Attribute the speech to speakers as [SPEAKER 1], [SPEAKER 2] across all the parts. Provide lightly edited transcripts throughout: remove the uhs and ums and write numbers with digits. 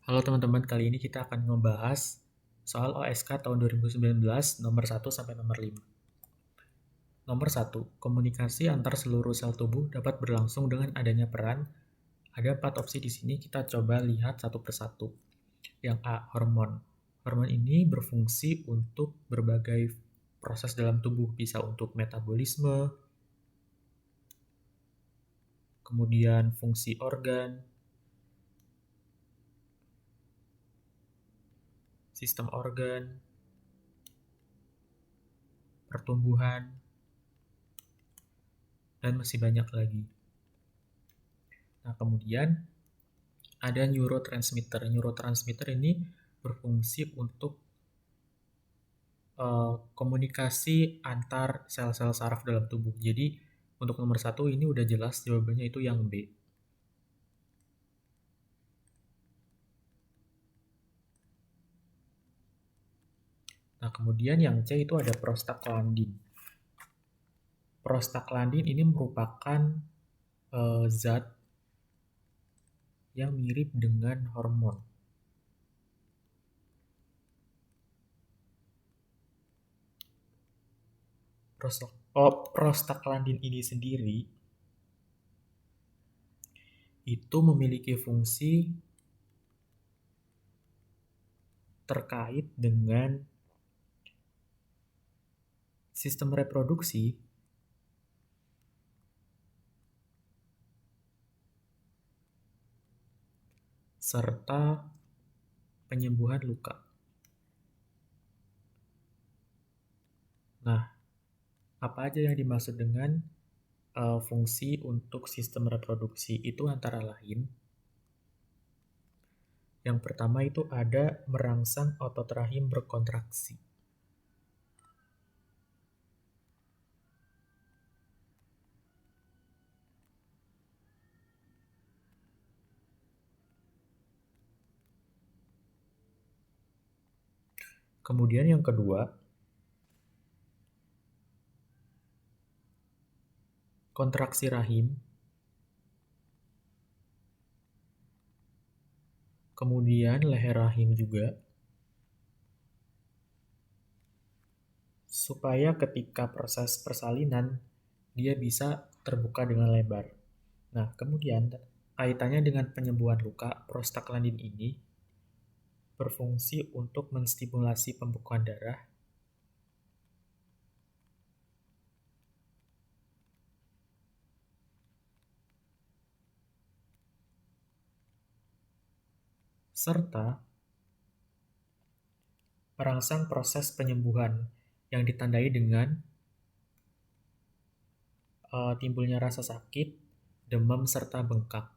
[SPEAKER 1] Halo teman-teman, kali ini kita akan membahas soal OSK tahun 2019 nomor 1 sampai nomor 5. Nomor 1, komunikasi antar seluruh sel tubuh dapat berlangsung dengan adanya peran. Ada 4 opsi di sini, kita coba lihat satu persatu. Yang A, hormon. Hormon ini berfungsi untuk berbagai proses dalam tubuh, bisa untuk metabolisme, kemudian fungsi organ, sistem organ, pertumbuhan, dan masih banyak lagi. Nah, kemudian ada neurotransmitter. Neurotransmitter ini berfungsi untuk komunikasi antar sel-sel saraf dalam tubuh. Jadi untuk nomor 1 ini udah jelas jawabannya itu yang B. Nah, kemudian yang C itu ada prostaglandin. Prostaglandin ini merupakan zat yang mirip dengan hormon. Prostaglandin ini sendiri itu memiliki fungsi terkait dengan sistem reproduksi serta penyembuhan luka. Nah, apa aja yang dimaksud dengan fungsi untuk sistem reproduksi? Itu antara lain, yang pertama itu ada merangsang otot rahim berkontraksi. Kemudian yang kedua, kontraksi rahim. Kemudian leher rahim juga. Supaya ketika proses persalinan, dia bisa terbuka dengan lebar. Nah, kemudian kaitannya dengan penyembuhan luka, prostaglandin ini berfungsi untuk menstimulasi pembekuan darah serta merangsang proses penyembuhan yang ditandai dengan timbulnya rasa sakit, demam, serta bengkak.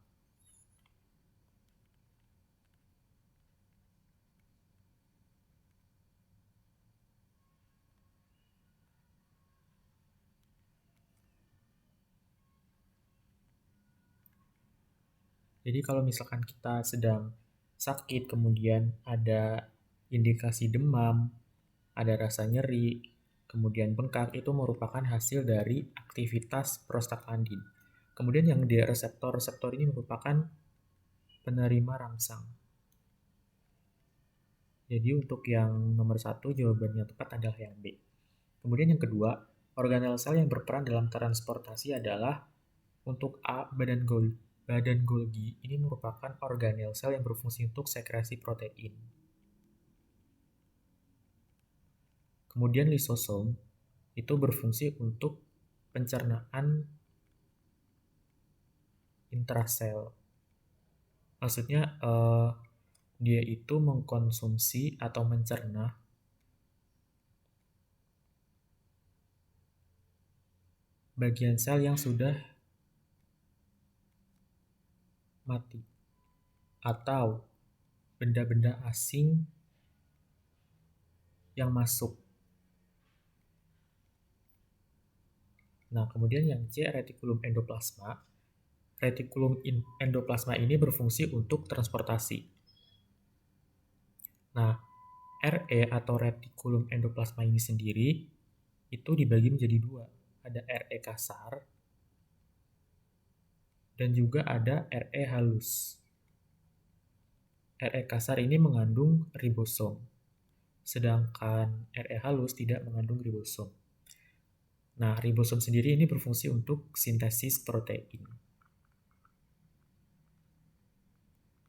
[SPEAKER 1] Jadi kalau misalkan kita sedang sakit, kemudian ada indikasi demam, ada rasa nyeri, kemudian bengkak, itu merupakan hasil dari aktivitas prostaglandin. Kemudian yang di reseptor ini merupakan penerima rangsang. Jadi untuk yang nomor 1 jawabannya tepat adalah yang B. Kemudian yang kedua, organel sel yang berperan dalam transportasi adalah untuk A, badan Golgi ini merupakan organel sel yang berfungsi untuk sekresi protein. Kemudian lisosom itu berfungsi untuk pencernaan intrasel. Maksudnya dia itu mengkonsumsi atau mencerna bagian sel yang sudah mati atau benda-benda asing yang masuk. Nah, kemudian yang C, retikulum endoplasma. Retikulum endoplasma ini berfungsi untuk transportasi. Nah, RE atau retikulum endoplasma ini sendiri itu dibagi menjadi dua. Ada RE kasar dan juga ada RE halus. Re kasar ini mengandung ribosom, sedangkan Re halus tidak mengandung ribosom. Nah, ribosom sendiri ini berfungsi untuk sintesis protein.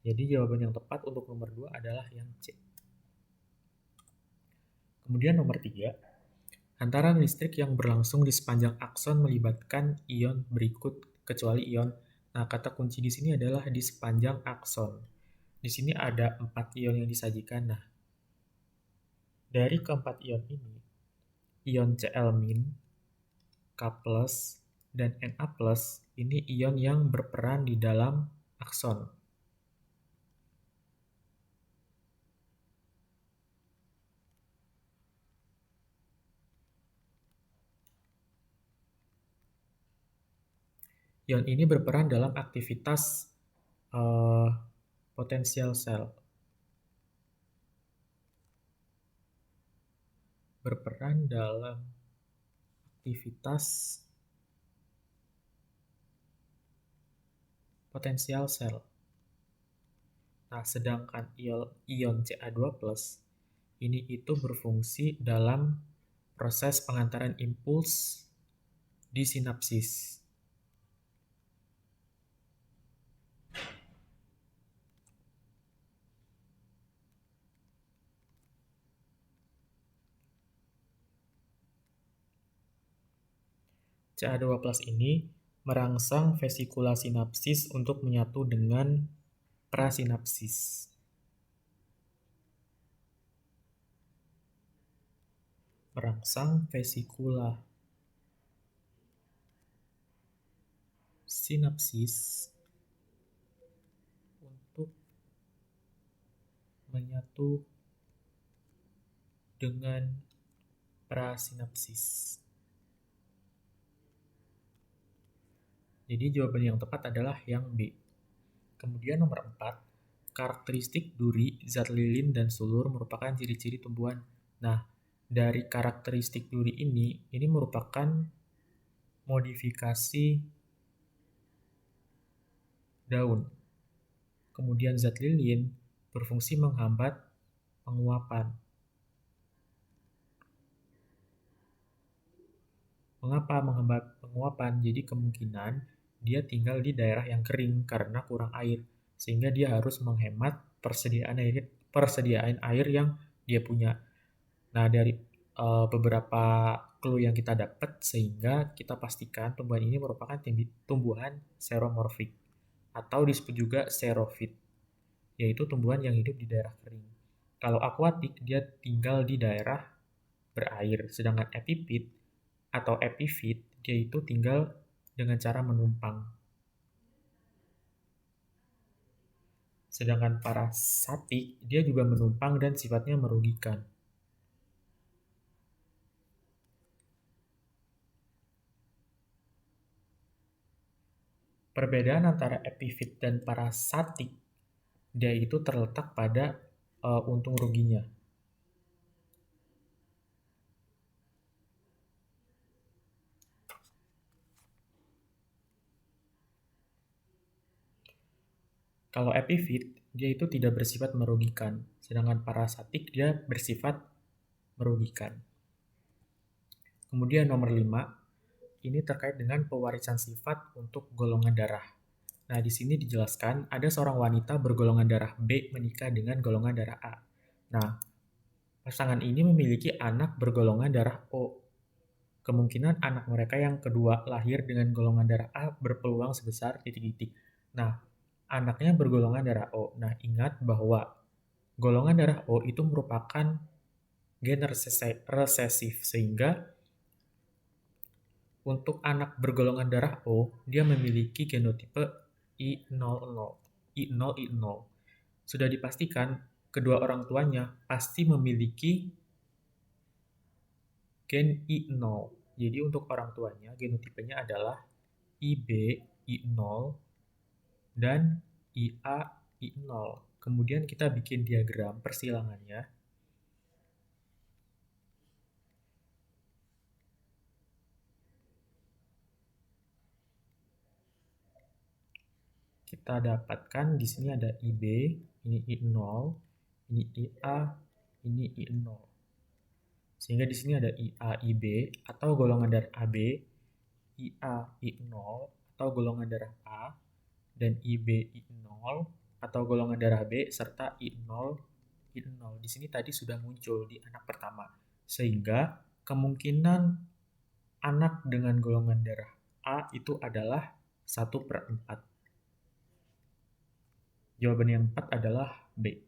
[SPEAKER 1] Jadi jawaban yang tepat untuk nomor 2 adalah yang C. Kemudian nomor 3, hantaran listrik yang berlangsung di sepanjang akson melibatkan ion berikut kecuali ion. Nah, kata kunci di sini adalah di sepanjang akson. Di sini ada 4 ion yang disajikan. Nah, dari keempat ion ini, ion Cl-, K+, dan Na+, ini ion yang berperan di dalam akson. Ion ini berperan dalam aktivitas potensial sel. Berperan dalam aktivitas potensial sel. Nah, sedangkan ion Ca2+ ini itu berfungsi dalam proses pengantaran impuls di sinapsis. Ca2+ ini merangsang vesikula sinapsis untuk menyatu dengan prasinapsis. Merangsang vesikula sinapsis untuk menyatu dengan prasinapsis. Jadi jawaban yang tepat adalah yang B. Kemudian nomor 4, karakteristik duri, zat lilin, dan sulur merupakan ciri-ciri tumbuhan. Nah, dari karakteristik duri ini merupakan modifikasi daun. Kemudian zat lilin berfungsi menghambat penguapan. Mengapa menghambat penguapan? Jadi kemungkinan dia tinggal di daerah yang kering karena kurang air, sehingga dia harus menghemat persediaan air yang dia punya. Nah, dari beberapa clue yang kita dapat, sehingga kita pastikan tumbuhan ini merupakan tumbuhan xeromorphic atau disebut juga xerophyt, yaitu tumbuhan yang hidup di daerah kering. Kalau akuatik, dia tinggal di daerah berair, sedangkan epipit atau epifit, dia itu tinggal dengan cara menumpang. Sedangkan parasatik, dia juga menumpang dan sifatnya merugikan. Perbedaan antara epifit dan parasatik, dia itu terletak pada untung ruginya. Kalau epifit, dia itu tidak bersifat merugikan, sedangkan parasatik dia bersifat merugikan. Kemudian nomor 5, ini terkait dengan pewarisan sifat untuk golongan darah. Nah, di sini dijelaskan ada seorang wanita bergolongan darah B menikah dengan golongan darah A. Nah, pasangan ini memiliki anak bergolongan darah O. Kemungkinan anak mereka yang kedua lahir dengan golongan darah A berpeluang sebesar titik-titik. Nah, anaknya bergolongan darah O. Nah, ingat bahwa golongan darah O itu merupakan gen resesif, sehingga untuk anak bergolongan darah O, dia memiliki genotipe I00. I0. Sudah dipastikan kedua orang tuanya pasti memiliki gen I0. Jadi untuk orang tuanya genotipenya adalah IB I0 dan IA I0. Kemudian kita bikin diagram persilangannya. kita dapatkan di sini ada IB, ini I0, ini IA, ini I0. Sehingga di sini ada IA, IB atau golongan darah AB, IA, I0 atau golongan darah A, dan IB, I0 atau golongan darah B, serta I0, I0. Di sini tadi sudah muncul di anak pertama. Sehingga kemungkinan anak dengan golongan darah A itu adalah 1/4. Jawaban yang 4 adalah B.